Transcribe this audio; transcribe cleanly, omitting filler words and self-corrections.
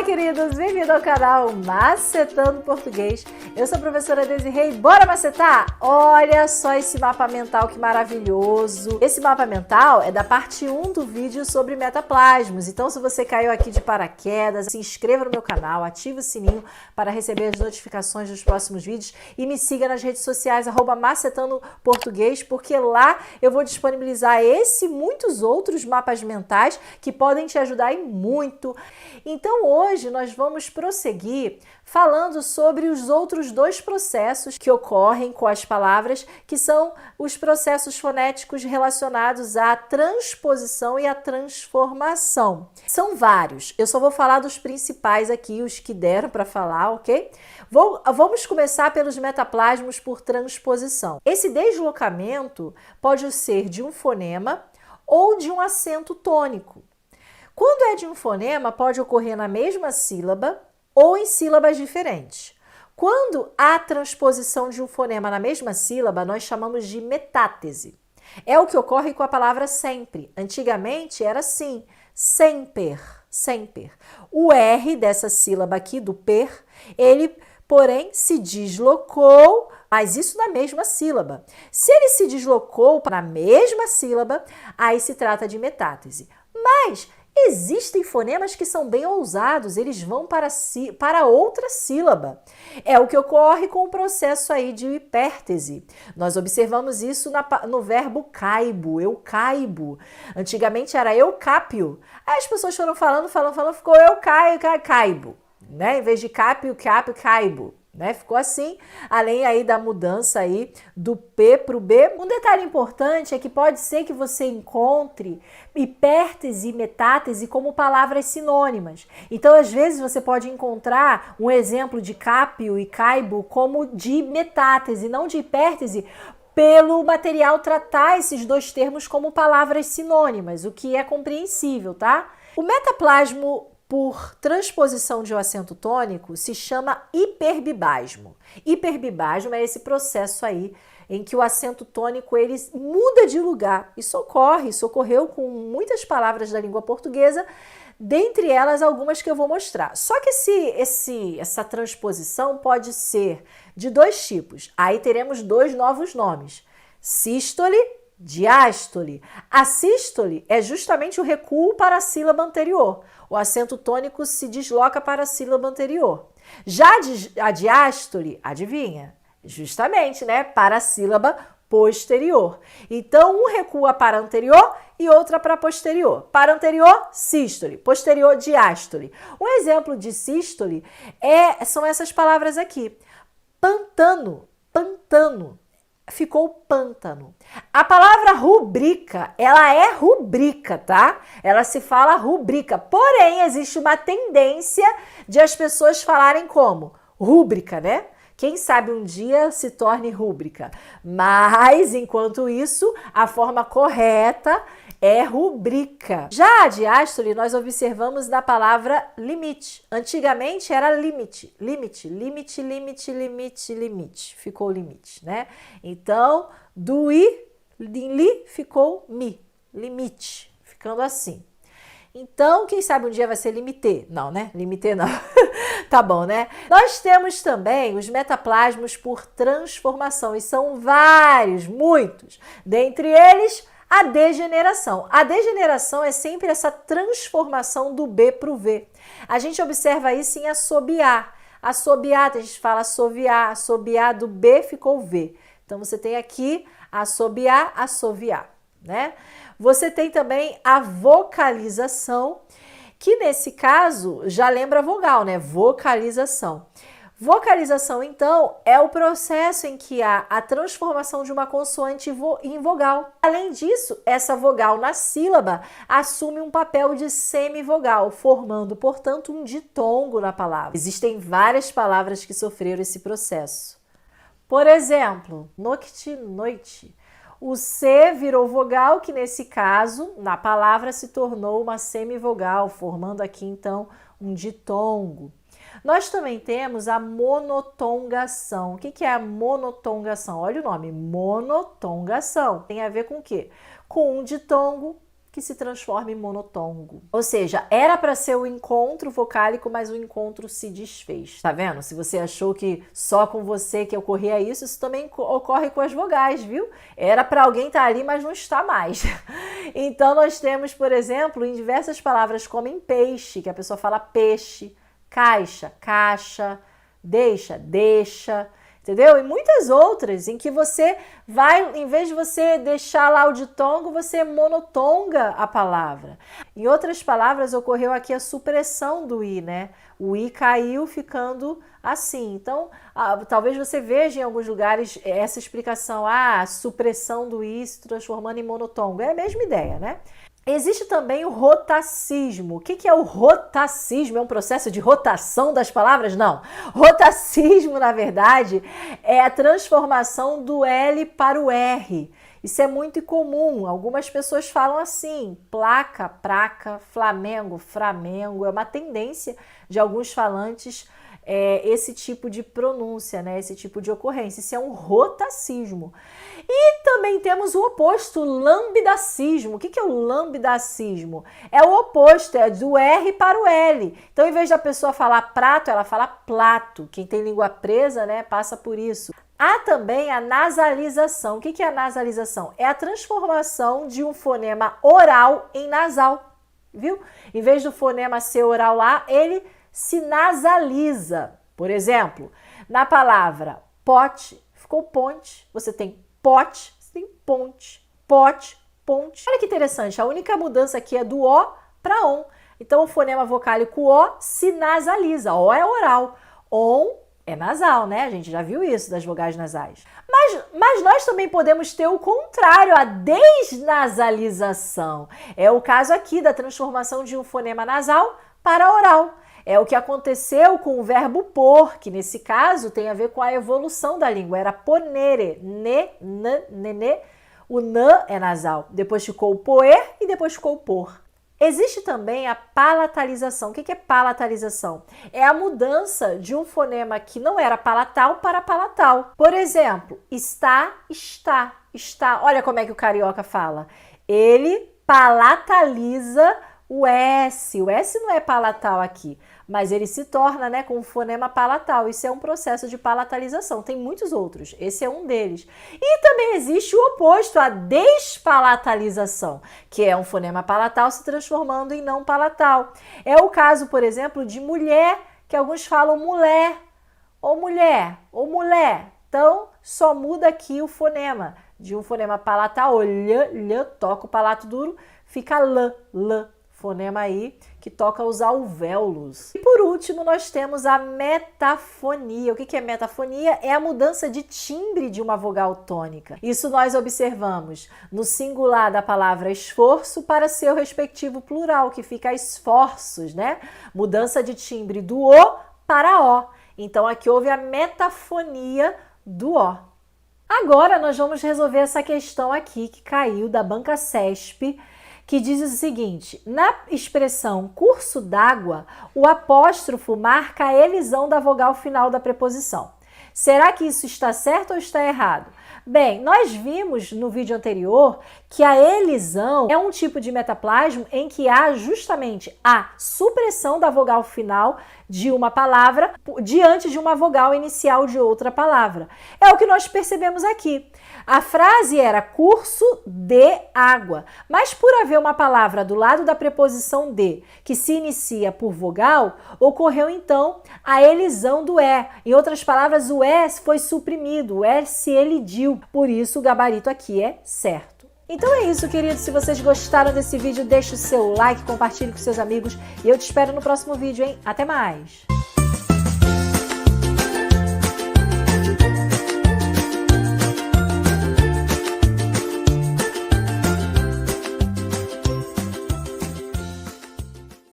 Olá, queridos! Bem-vindo ao canal Macetando Português. Eu sou a professora Desirê. Bora macetar? Olha só esse mapa mental que maravilhoso. Esse mapa mental é da parte 1 do vídeo sobre metaplasmos. Então, se você caiu aqui de paraquedas, se inscreva no meu canal, ative o sininho para receber as notificações dos próximos vídeos e me siga nas redes sociais, @Macetando Português, porque lá eu vou disponibilizar esse e muitos outros mapas mentais que podem te ajudar em muito. Então hoje nós vamos prosseguir falando sobre os outros dois processos que ocorrem com as palavras, que são os processos fonéticos relacionados à transposição e à transformação. São vários, eu só vou falar dos principais aqui, os que deram para falar, ok? Vamos começar pelos metaplasmos por transposição. Esse deslocamento pode ser de um fonema ou de um acento tônico. Quando é de um fonema, pode ocorrer na mesma sílaba ou em sílabas diferentes. Quando há transposição de um fonema na mesma sílaba, nós chamamos de metátese. É o que ocorre com a palavra sempre. Antigamente era assim, semper, semper. O R dessa sílaba aqui, do per, ele, porém, se deslocou, mas isso na mesma sílaba. Se ele se deslocou para a mesma sílaba, aí se trata de metátese. Mas existem fonemas que são bem ousados, eles vão para outra sílaba. É o que ocorre com o processo aí de hipértese. Nós observamos isso no verbo caibo, eu caibo. Antigamente era eu cápio. Aí as pessoas foram falando, ficou eu caibo. Né? Em vez de cápio, caibo. Né? Ficou assim, além aí da mudança aí do P para o B. Um detalhe importante é que pode ser que você encontre hipértese e metátese como palavras sinônimas. Então, às vezes, você pode encontrar um exemplo de cápio e caibo como de metátese, não de hipértese, pelo material tratar esses dois termos como palavras sinônimas, o que é compreensível, tá? O metaplasmo por transposição de um acento tônico se chama hiperbibasmo. Hiperbibasmo é esse processo aí em que o acento tônico ele muda de lugar. Isso ocorreu com muitas palavras da língua portuguesa, dentre elas algumas que eu vou mostrar. Só que essa transposição pode ser de dois tipos. Aí teremos dois novos nomes: sístole, diástole. A sístole é justamente o recuo para a sílaba anterior. O acento tônico se desloca para a sílaba anterior. Já a diástole, adivinha? Justamente, né? Para a sílaba posterior. Então, um recua para anterior e outra para posterior. Para anterior, sístole. Posterior, diástole. Um exemplo de sístole são essas palavras aqui. Pantano, pantano. Ficou pântano. A palavra rubrica, ela é rubrica, tá? Ela se fala rubrica, porém existe uma tendência de as pessoas falarem como rúbrica, né? Quem sabe um dia se torne rúbrica. Mas, enquanto isso, a forma correta é rubrica. Já a diástole nós observamos na palavra limite. Antigamente era limite, limite, limite, limite, limite, limite. Ficou limite, né? Então, do i, li, ficou mi, limite, ficando assim. Então, quem sabe um dia vai ser limité. Não, né? Limité não. Tá bom, né? Nós temos também os metaplasmos por transformação, e são vários, muitos. Dentre eles, a degeneração. A degeneração é sempre essa transformação do B para o V. A gente observa isso em assobiar. Assobiar, a gente fala assoviar. Assobiar do B ficou V. Então, você tem aqui assobiar, assoviar, né? Você tem também a vocalização, que nesse caso já lembra vogal, né? Vocalização. Vocalização, então, é o processo em que há a transformação de uma consoante em vogal. Além disso, essa vogal na sílaba assume um papel de semivogal, formando, portanto, um ditongo na palavra. Existem várias palavras que sofreram esse processo. Por exemplo, nocte, noite. O C virou vogal, que nesse caso, na palavra, se tornou uma semivogal, formando aqui, então, um ditongo. Nós também temos a monotongação. O que é a monotongação? Olha o nome, monotongação. Tem a ver com o quê? Com um ditongo que se transforma em monotongo. Ou seja, era para ser o encontro vocálico, mas o encontro se desfez. Tá vendo? Se você achou que só com você que ocorria isso, isso também ocorre com as vogais, viu? Era para alguém estar ali, mas não está mais. Então nós temos, por exemplo, em diversas palavras como em peixe, que a pessoa fala peixe, caixa, caixa, deixa, deixa, entendeu? E muitas outras em que você vai, em vez de você deixar lá o ditongo, você monotonga a palavra. Em outras palavras, ocorreu aqui a supressão do i, né? O i caiu ficando assim. Então, talvez você veja em alguns lugares essa explicação, a supressão do i se transformando em monotongo. É a mesma ideia, né? Existe também o rotacismo. O que é o rotacismo? É um processo de rotação das palavras? Não. Rotacismo, na verdade, é a transformação do L para o R. Isso é muito comum. Algumas pessoas falam assim, placa, praca, Flamengo, Framengo. É uma tendência de alguns falantes esse tipo de pronúncia, né? Esse tipo de ocorrência. Isso é um rotacismo. E também temos o oposto, o lambidacismo. O que é o lambidacismo? É o oposto, é do R para o L. Então, em vez da pessoa falar prato, ela fala plato. Quem tem língua presa, né, passa por isso. Há também a nasalização. O que é a nasalização? É a transformação de um fonema oral em nasal, viu? Em vez do fonema ser oral lá, ele se nasaliza. Por exemplo, na palavra pote, ficou ponte, você tem pote, você tem ponte, pote, ponte. Olha que interessante, a única mudança aqui é do O para ON. Então, o fonema vocálico O se nasaliza. O é oral, ON é nasal, né? A gente já viu isso das vogais nasais. Mas nós também podemos ter o contrário, a desnasalização. É o caso aqui da transformação de um fonema nasal para oral. É o que aconteceu com o verbo pôr, que nesse caso tem a ver com a evolução da língua. Era ponere, ne, n, nene, o n é nasal. Depois ficou o poer e depois ficou o pôr. Existe também a palatalização. O que é palatalização? É a mudança de um fonema que não era palatal para palatal. Por exemplo, está, está, está. Olha como é que o carioca fala. Ele palataliza o S. O S não é palatal aqui, mas ele se torna, né, com um fonema palatal. Isso é um processo de palatalização. Tem muitos outros. Esse é um deles. E também existe o oposto, a despalatalização, que é um fonema palatal se transformando em não palatal. É o caso, por exemplo, de mulher, que alguns falam mulher, ou mulher, ou mulher. Então, só muda aqui o fonema. De um fonema palatal, o lh, toca o palato duro, fica l. Fonema aí que toca os alvéolos. E por último, nós temos a metafonia. O que é metafonia? É a mudança de timbre de uma vogal tônica. Isso nós observamos no singular da palavra esforço para seu respectivo plural, que fica esforços, né? Mudança de timbre do O para O. Então, aqui houve a metafonia do O. Agora, nós vamos resolver essa questão aqui que caiu da banca CESP, que diz o seguinte: na expressão curso d'água, o apóstrofo marca a elisão da vogal final da preposição. Será que isso está certo ou está errado? Bem, nós vimos no vídeo anterior que a elisão é um tipo de metaplasmo em que há justamente a supressão da vogal final de uma palavra diante de uma vogal inicial de outra palavra. É o que nós percebemos aqui. A frase era curso de água, mas por haver uma palavra do lado da preposição de que se inicia por vogal, ocorreu então a elisão do E. Em outras palavras, o E foi suprimido, o E se elidiu. Por isso, o gabarito aqui é certo. Então é isso, queridos. Se vocês gostaram desse vídeo, deixe o seu like, compartilhe com seus amigos e eu te espero no próximo vídeo, hein? Até mais!